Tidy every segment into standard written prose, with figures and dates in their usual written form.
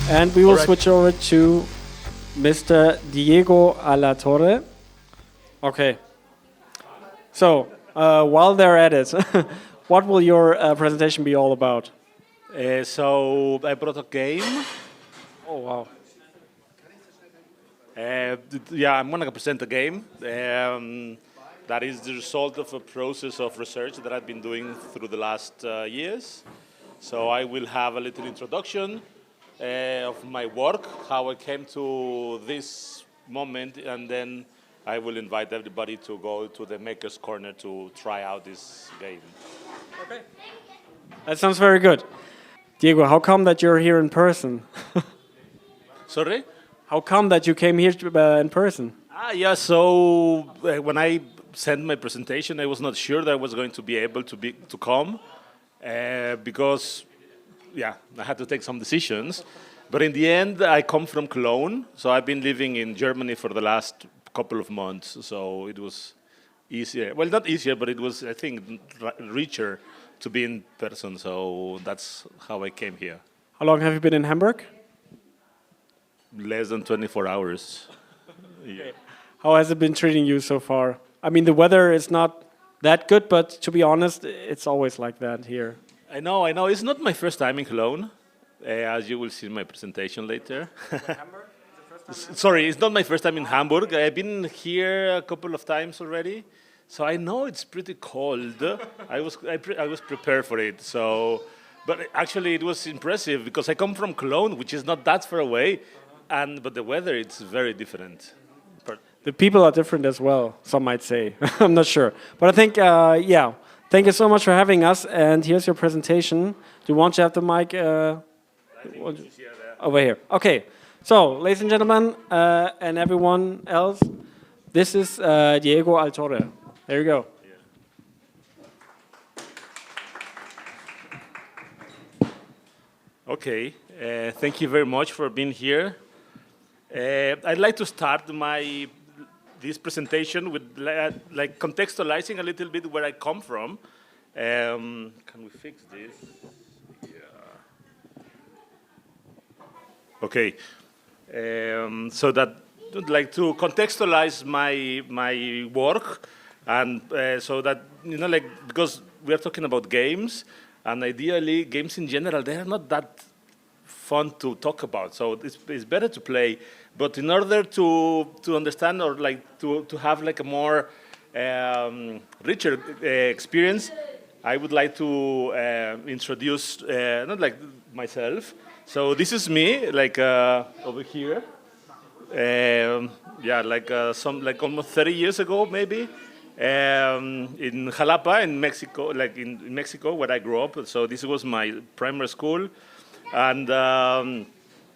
And we will switch over to Mr. Diego Alatorre. Okay. So, while they're at it, what will your presentation be all about? So I brought a game. Oh, wow. Yeah, I'm going to present a game that is the result of a process of research that I've been doing through the last years. So I will have a little introduction of my work, how I came to this moment, and then I will invite everybody to go to the Maker's Corner to try out this game. Okay. That sounds very good. Diego, how come that you're here in person? Sorry? How come that you came here in person? Yeah, so when I sent my presentation, I was not sure that I was going to be able to come because, yeah, I had to take some decisions. But in the end, I come from Cologne, so I've been living in Germany for the last couple of months, so it was easier. Well, not easier, but it was, I think, richer to be in person, so that's how I came here. How long have you been in Hamburg? Less than 24 hours. Yeah. How has it been treating you so far? I mean, the weather is not that good, but to be honest, it's always like that here. I know. It's not my first time in Cologne, as you will see in my presentation later. Hamburg? Sorry, it's not my first time in Hamburg. I've been here a couple of times already, so I know it's pretty cold. I was prepared for it. So, but actually, it was impressive because I come from Cologne, which is not that far away, but the weather it's very different. The people are different as well, some might say. I'm not sure. But I think, yeah, thank you so much for having us. And here's your presentation. Do you want to have the mic over here? Okay. So, ladies and gentlemen, and everyone else, this is Diego Alatorre. There you go. Okay. Thank you very much for being here. I'd like to start this presentation with like contextualizing a little bit where I come from. Can we fix this? Yeah. Okay. So that I'd like to contextualize my work, and so that like because we are talking about games, and ideally games in general they are not that fun to talk about. So it's better to play. But in order to understand or like to have like a more richer experience, I would like to introduce not like myself. So this is me, like over here. Yeah, like almost 30 years ago, maybe. In Jalapa, in Mexico, like in Mexico, where I grew up. So this was my primary school. And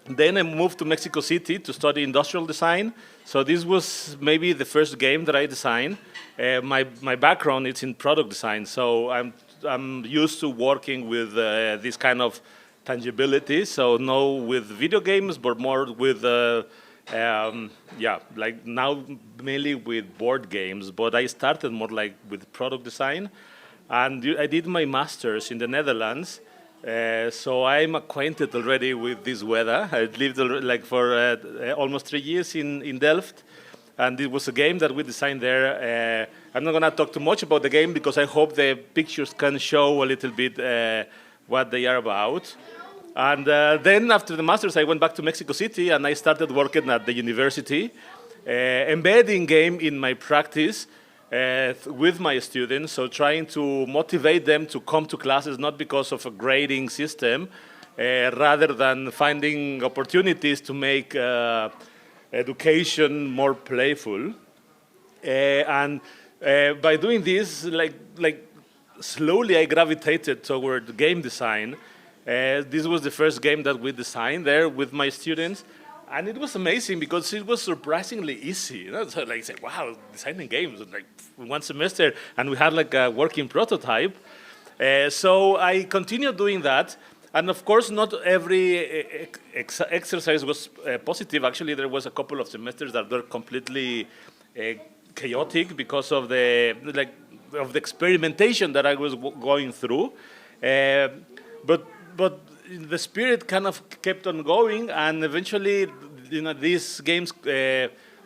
then I moved to Mexico City to study industrial design. So this was maybe the first game that I designed. My background is in product design, so I'm used to working with this kind of tangibility. So no with video games, but more with yeah, like now mainly with board games. But I started more like with product design, and I did my master's in the Netherlands. So I'm acquainted already with this weather. I lived like for almost 3 years in Delft, and it was a game that we designed there. I'm not going to talk too much about the game because I hope the pictures can show a little bit what they are about. And then after the master's, I went back to Mexico City and I started working at the university, embedding game in my practice. With my students, so trying to motivate them to come to classes not because of a grading system, rather than finding opportunities to make education more playful. And by doing this, like slowly I gravitated toward game design. This was the first game that we designed there with my students. And it was amazing because it was surprisingly easy. You know? So like, I said, wow, designing games like one semester, and we had like a working prototype. So I continued doing that, and of course, not every exercise was positive. Actually, there was a couple of semesters that were completely chaotic because of the experimentation that I was going through. But the spirit kind of kept on going, and eventually, these games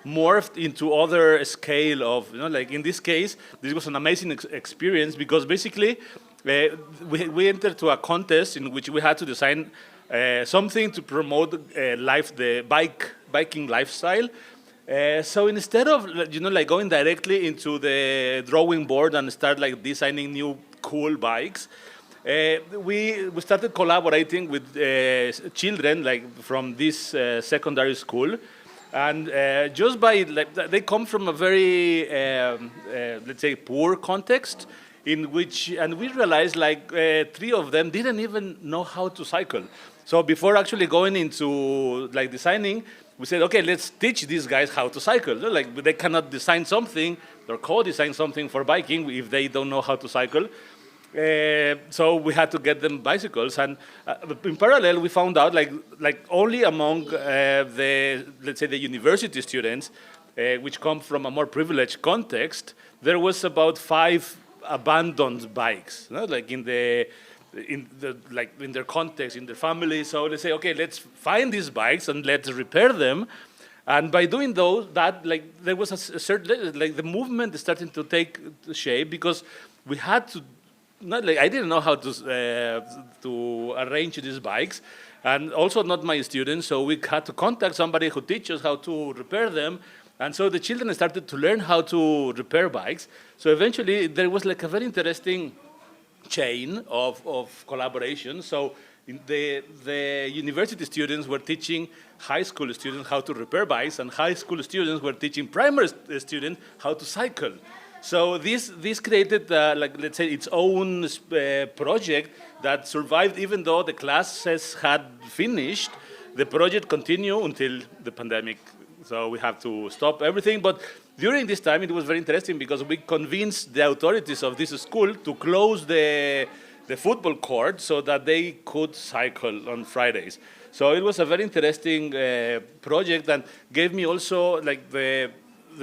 morphed into other scale of, like in this case, this was an amazing experience because basically we entered to a contest in which we had to design something to promote the biking lifestyle. So instead of like going directly into the drawing board and start like designing new cool bikes, we started collaborating with children like from this secondary school, and just by like they come from a very let's say poor context in which, and we realized like 3 of them didn't even know how to cycle. So before actually going into like designing, we said, okay, let's teach these guys how to cycle. Like they cannot design something or co-design something for biking if they don't know how to cycle. So we had to get them bicycles, and in parallel, we found out like only among let's say the university students, which come from a more privileged context, there was about 5 abandoned bikes, like in their context, in their family. So they say, okay, let's find these bikes and let's repair them. And by doing that, like there was a certain, like the movement is starting to take shape because we had to. I didn't know how to arrange these bikes, and also not my students. So we had to contact somebody who teaches how to repair them, and so the children started to learn how to repair bikes. So eventually, there was like a very interesting chain of collaboration. So the university students were teaching high school students how to repair bikes, and high school students were teaching primary students how to cycle. So this created, like let's say, its own project that survived even though the classes had finished. The project continued until the pandemic. So we have to stop everything. But during this time, it was very interesting because we convinced the authorities of this school to close the football court so that they could cycle on Fridays. So it was a very interesting project and gave me also like the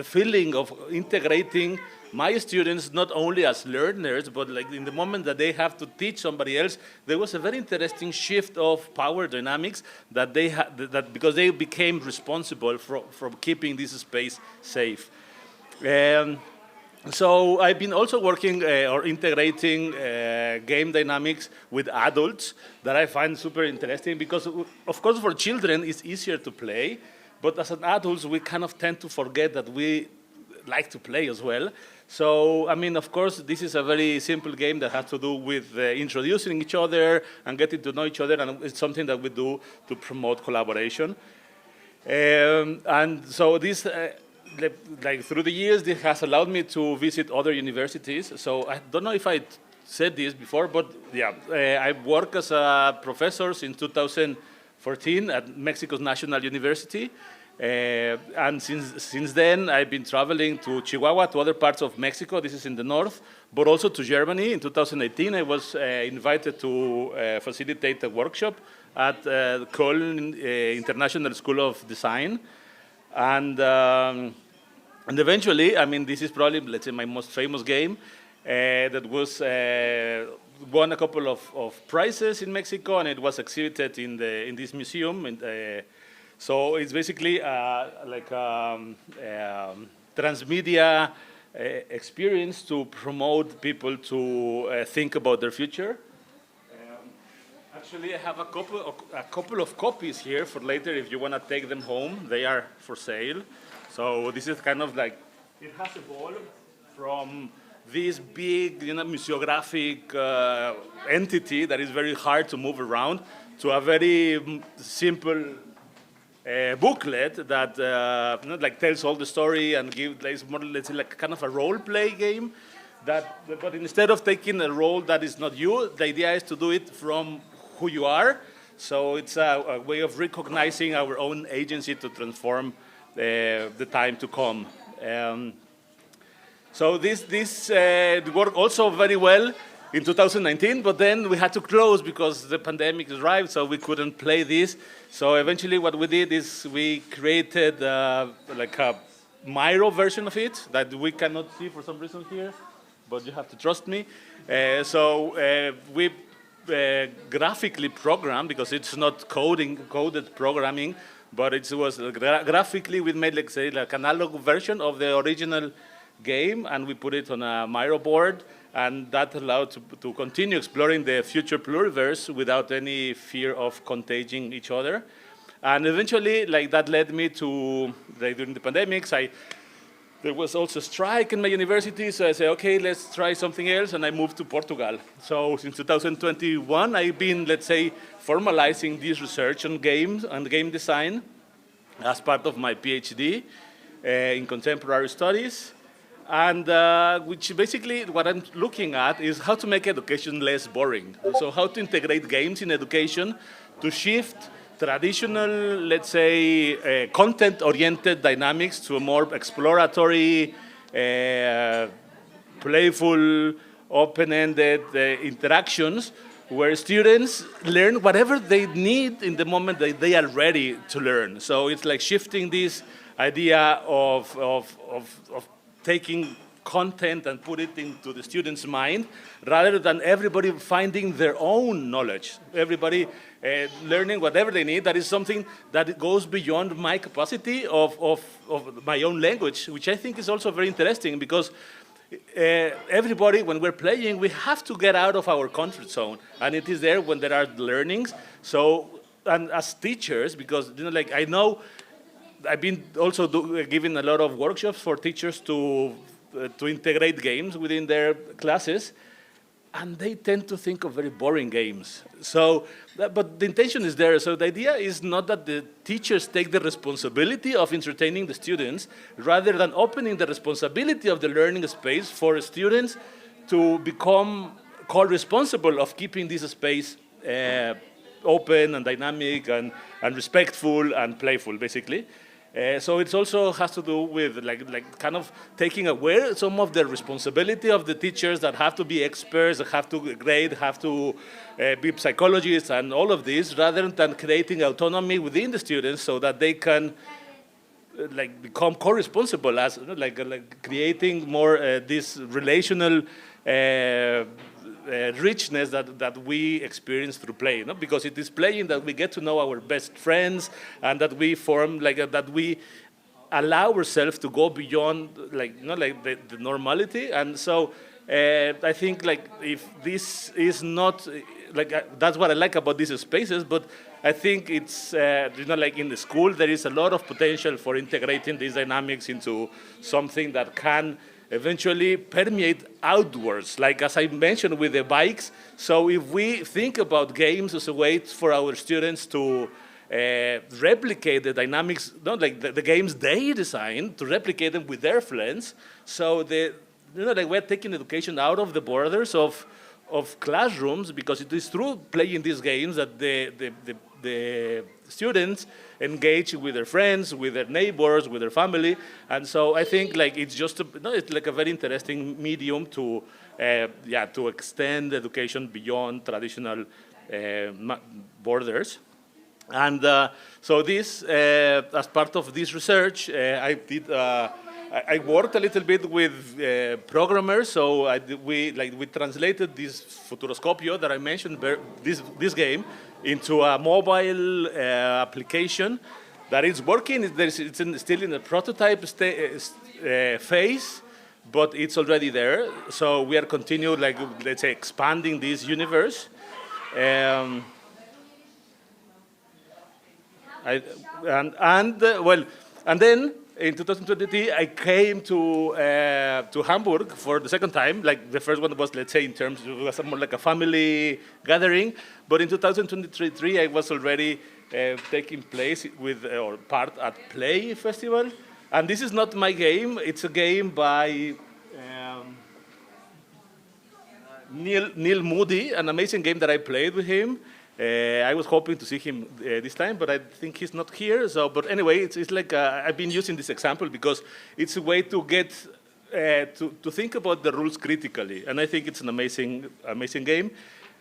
feeling of integrating my students not only as learners, but like in the moment that they have to teach somebody else, there was a very interesting shift of power dynamics that they had, that because they became responsible for keeping this space safe. So I've been also working or integrating game dynamics with adults that I find super interesting because, of course, for children it's easier to play, but as an adults we kind of tend to forget that we like to play as well. So, I mean, of course, this is a very simple game that has to do with introducing each other and getting to know each other, and it's something that we do to promote collaboration. And so this, like through the years, this has allowed me to visit other universities. So I don't know if I said this before, but yeah, I worked as a professor since 2014 at Mexico's National University. And since then, I've been traveling to Chihuahua, to other parts of Mexico. This is in the north, but also to Germany. In 2018, I was invited to facilitate a workshop at Köln International School of Design. And eventually, I mean, this is probably, let's say, my most famous game that was won a couple of prizes in Mexico, and it was exhibited in this museum. So it's basically like a transmedia experience to promote people to think about their future. Actually, I have a couple of copies here for later if you want to take them home. They are for sale. So this is kind of like, it has evolved from this big, museographic entity that is very hard to move around to a very simple booklet that like tells all the story and gives more, let's say, like kind of a role play game. But instead of taking a role that is not you, the idea is to do it from who you are. So it's a way of recognizing our own agency to transform the time to come. So this worked also very well in 2019, but then we had to close because the pandemic arrived, so we couldn't play this. So eventually what we did is we created like a Miro version of it that we cannot see for some reason here, but you have to trust me. So we graphically programmed, because it's not coded programming, but it was graphically we made, like, say, like an analog version of the original game, and we put it on a Miro board, and that allowed to continue exploring the future pluriverse without any fear of contaging each other. And eventually, like, that led me to, like, during the pandemics, there was also a strike in my university, so I said, okay, let's try something else, and I moved to Portugal. So since 2021, I've been, let's say, formalizing this research on games and game design as part of my PhD in contemporary studies. And which basically what I'm looking at is how to make education less boring. So how to integrate games in education to shift traditional, let's say, content-oriented dynamics to a more exploratory, playful, open-ended interactions where students learn whatever they need in the moment that they are ready to learn. So it's like shifting this idea of taking content and put it into the student's mind, rather than everybody finding their own knowledge, everybody learning whatever they need. That is something that goes beyond my capacity of my own language, which I think is also very interesting, because everybody, when we're playing, we have to get out of our comfort zone, and it is there when there are learnings. So, and as teachers, because, you know, like, I know I've been also giving a lot of workshops for teachers to integrate games within their classes, and they tend to think of very boring games. So, but the intention is there. So the idea is not that the teachers take the responsibility of entertaining the students, rather than opening the responsibility of the learning space for students to become co-responsible of keeping this space open and dynamic and respectful and playful, basically. So it also has to do with like kind of taking away some of the responsibility of the teachers that have to be experts, that have to grade, have to be psychologists and all of this, rather than creating autonomy within the students so that they can like become co-responsible as like creating more this relational richness that we experience through play, no? Because it is playing that we get to know our best friends, and that we form that we allow ourselves to go beyond the normality. And so I think if this is not that's what I like about these spaces, but I think it's in the school there is a lot of potential for integrating these dynamics into something that can eventually permeate outwards, like as I mentioned with the bikes. So if we think about games as a way for our students to replicate the dynamics, the games they design, to replicate them with their friends, so we're taking education out of the borders of classrooms, because it is through playing these games that the students engage with their friends, with their neighbors, with their family. And so I think it's just it's like a very interesting medium to extend education beyond traditional borders. And so this, as part of this research, I worked a little bit with programmers. So we translated this Futuroscopio that I mentioned, this game, into a mobile application that is working. It's still in the prototype phase, but it's already there. So we are continuing, let's say, expanding this universe. And then in 2023, I came to Hamburg for the second time. The first one was, let's say, it was more like a family gathering. But in 2023, I was already taking place or part at Play Festival. And this is not my game. It's a game by Neil Moody, an amazing game that I played with him. I was hoping to see him this time, but I think he's not here. So, but anyway, it's like I've been using this example because it's a way to get to think about the rules critically, and I think it's an amazing game.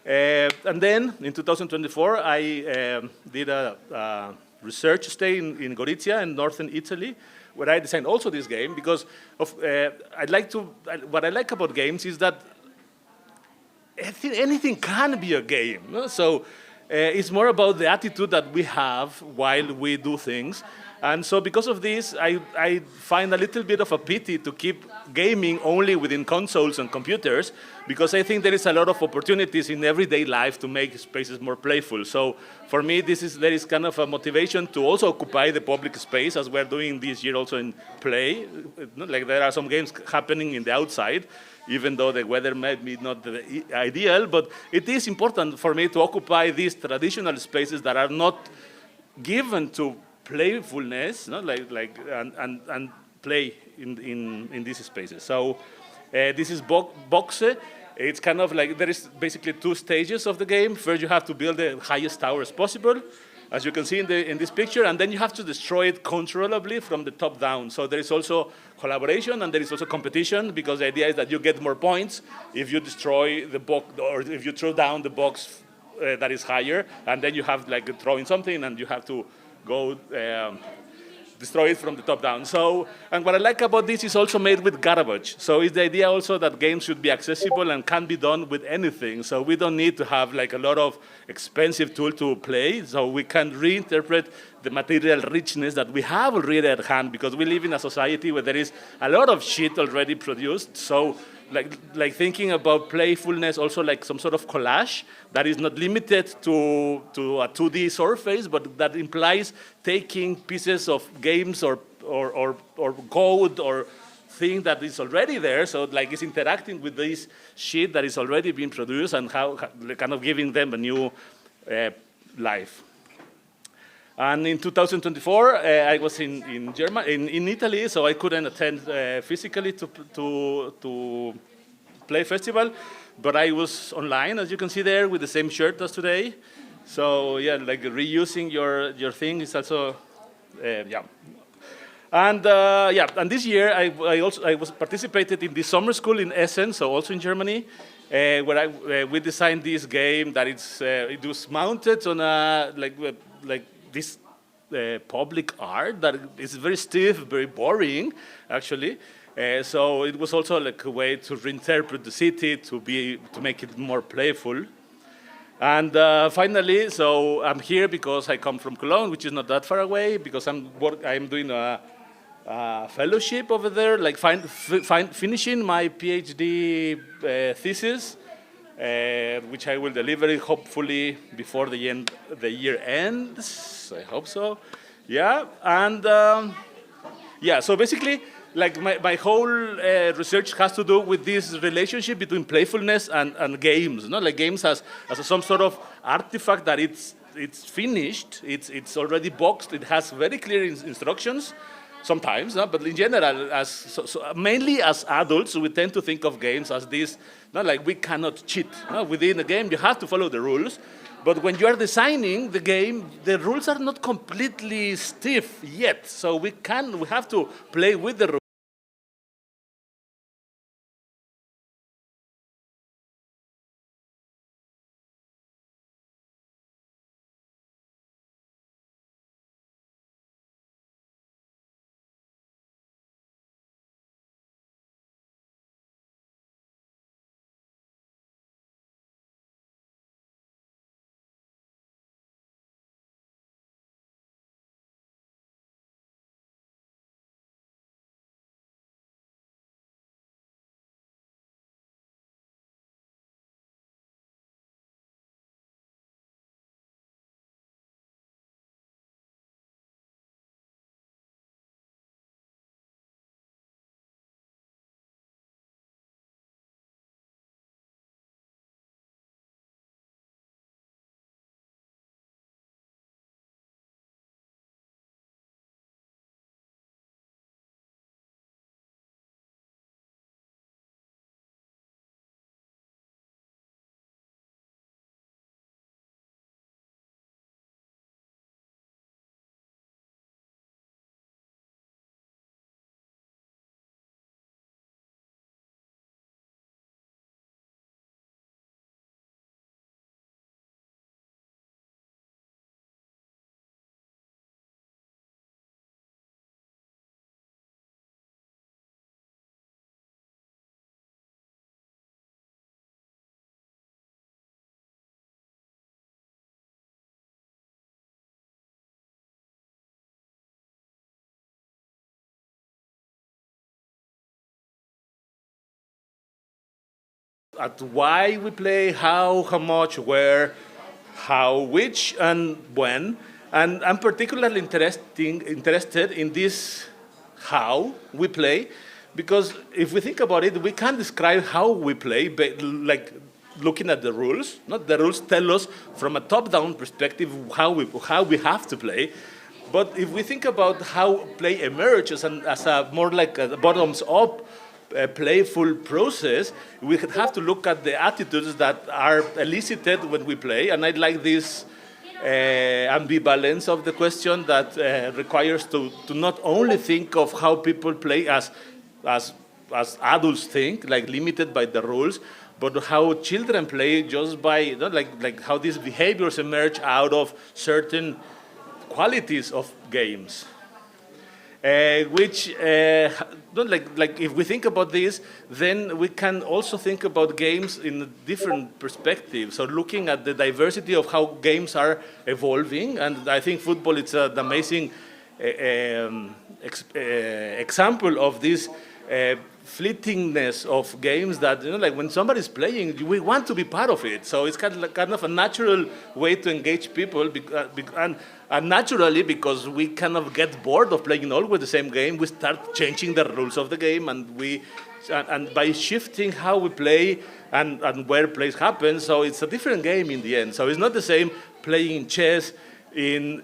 And then in 2024, I did a research stay in Gorizia in northern Italy, where I designed also this game because of what I like about games is that anything can be a game. No? So it's more about the attitude that we have while we do things. And so because of this, I find a little bit of a pity to keep gaming only within consoles and computers, because I think there is a lot of opportunities in everyday life to make spaces more playful. So for me, there is kind of a motivation to also occupy the public space, as we're doing this year also in Play. Like there are some games happening in the outside, even though the weather might be not the ideal, but it is important for me to occupy these traditional spaces that are not given to playfulness, no? and play in these spaces. So this is Boxe. It's kind of like there is basically two stages of the game. First, you have to build the highest tower as possible, as you can see in this picture, and then you have to destroy it controllably from the top down. So there is also collaboration and there is also competition, because the idea is that you get more points if you destroy the box, or if you throw down the box that is higher, and then you have like throwing something and you have to go destroy it from the top down. So, and what I like about this is also made with garbage. So it's the idea also that games should be accessible and can be done with anything. So we don't need to have like a lot of expensive tool to play. So we can reinterpret the material richness that we have already at hand, because we live in a society where there is a lot of shit already produced. So like thinking about playfulness, also like some sort of collage that is not limited to a 2D surface, but that implies taking pieces of games or code or thing that is already there, so like it's interacting with this shit that is already being produced, and how kind of giving them a new life. And in 2024, I was in Germany, in Italy, so I couldn't attend physically to Play Festival, but I was online, as you can see there, with the same shirt as today. So yeah, like reusing your thing is also, yeah. And yeah, and this year I was participated in the summer school in Essen, so also in Germany, where we designed this game that it was mounted on a like this public art that is very stiff, very boring, actually. So it was also like a way to reinterpret the city to make it more playful. And finally, so I'm here because I come from Cologne, which is not that far away, because I'm doing a fellowship over there, like finishing my PhD thesis, which I will deliver hopefully before the year ends. I hope so. Yeah, and yeah. So basically, like my whole research has to do with this relationship between playfulness and games. No, like games as some sort of artifact that it's finished, it's already boxed, it has very clear instructions. Sometimes, no? But in general, mainly as adults, we tend to think of games as this, not like we cannot cheat. No? Within a game, you have to follow the rules. But when you are designing the game, the rules are not completely stiff yet. So we have to play with the rules. at why we play, how much, where, how, which, and when. And I'm particularly interested in this how we play, because if we think about it, we can't describe how we play, but like looking at the rules. Not the rules tell us from a top-down perspective how we have to play. But if we think about how play emerges and as a more like a bottoms-up playful process, we have to look at the attitudes that are elicited when we play. And I like this ambivalence of the question that requires to not only think of how people play as adults think, like limited by the rules, but how children play just by, you know, like how these behaviors emerge out of certain qualities of games. Which, like if we think about this, then we can also think about games in a different perspective. So looking at the diversity of how games are evolving, and I think football is an amazing example of this fleetingness of games that, you know, like when somebody's playing, we want to be part of it. So it's kind of a natural way to engage people, and naturally, because we kind of get bored of playing always the same game, we start changing the rules of the game, and by shifting how we play and where plays happen, so it's a different game in the end. So it's not the same playing chess in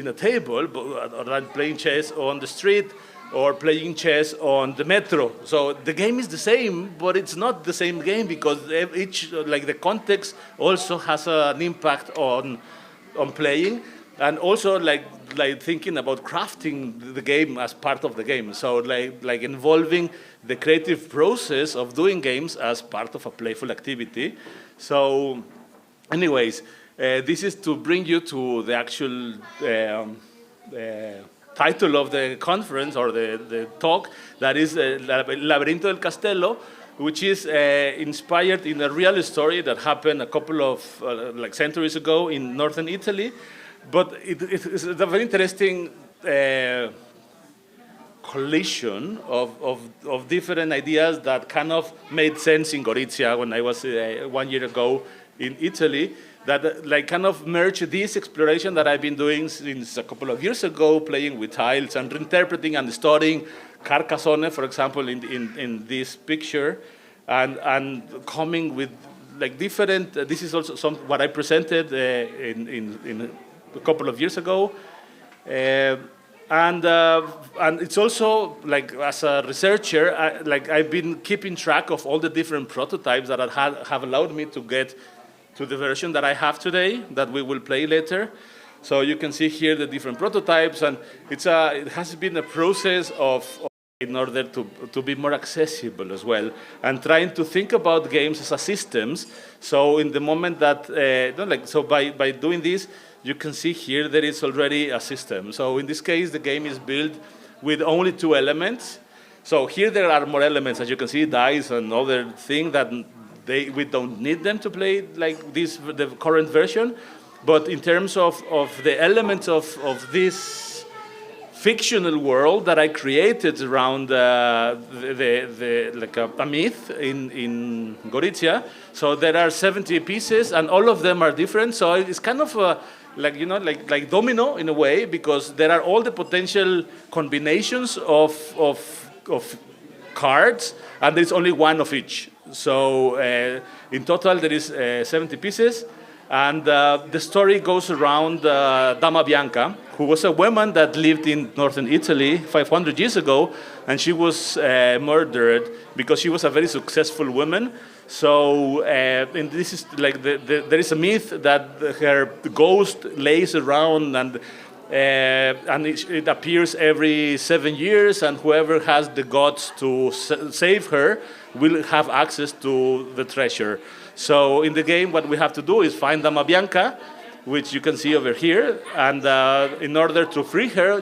a table, or playing chess on the street, or playing chess on the metro. So the game is the same, but it's not the same game because each, like the context also has an impact on playing, and also like thinking about crafting the game as part of the game. So like involving the creative process of doing games as part of a playful activity. So anyways, this is to bring you to the actual title of the conference or the talk, that is Labirinto del Castello, which is inspired in a real story that happened a couple of centuries ago in northern Italy. But it's a very interesting collision of different ideas that kind of made sense in Gorizia when I was 1 year ago in Italy, that like kind of merge this exploration that I've been doing since a couple of years ago, playing with tiles and reinterpreting and studying Carcassonne, for example, in this picture, and coming with like different. This is also what I presented in a couple of years ago, and it's also like as a researcher, I've been keeping track of all the different prototypes that have allowed me to get to the version that I have today, that we will play later. So you can see here the different prototypes, and it has been a process in order to be more accessible as well, and trying to think about games as a systems. So in the moment that, by doing this, you can see here there is already a system. So in this case, the game is built with only 2 elements. So here there are more elements, as you can see, dice and other things that we don't need them to play like this, the current version. But in terms of the elements of this fictional world that I created around a myth in Gorizia, so there are 70 pieces and all of them are different. So it's kind of like domino in a way, because there are all the potential combinations of cards, and there's only one of each. So in total there is 70 pieces, and the story goes around Dama Bianca, who was a woman that lived in northern Italy 500 years ago, and she was murdered because she was a very successful woman. So and this is like there is a myth that her ghost lays around, and it appears every 7 years, and whoever has the guts to save her will have access to the treasure. So in the game, what we have to do is find Dama Bianca, which you can see over here, and in order to free her,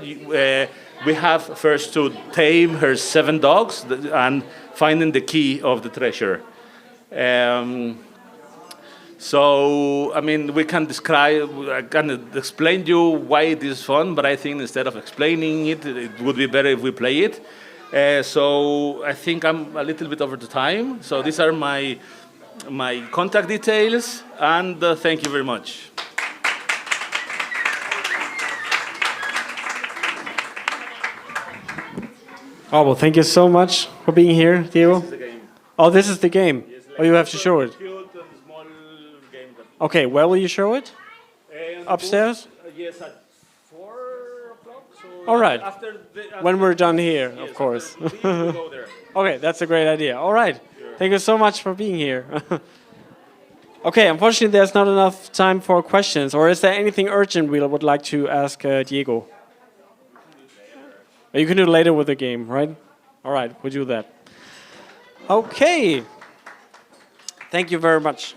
we have first to tame her 7 dogs and finding the key of the treasure. So, I mean, I can explain you why it is fun, but I think instead of explaining it, it would be better if we play it. So I think I'm a little bit over the time. So these are my my contact details, and thank you very much. Oh, well, thank you so much for being here, Diego. This is the game. Oh, this is the game. Yes, Oh, you have to show it. Cute and small game. Okay, where will you show it? Upstairs? Yes, at 4 o'clock. So All right. After When we're done here, yes, of course. after we leave, we go there. Okay, that's a great idea. All right. Thank you so much for being here. Okay, unfortunately, there's not enough time for questions. Or is there anything urgent we would like to ask Diego? You can do it later with the game, right? All right, we'll do that. Okay. Thank you very much.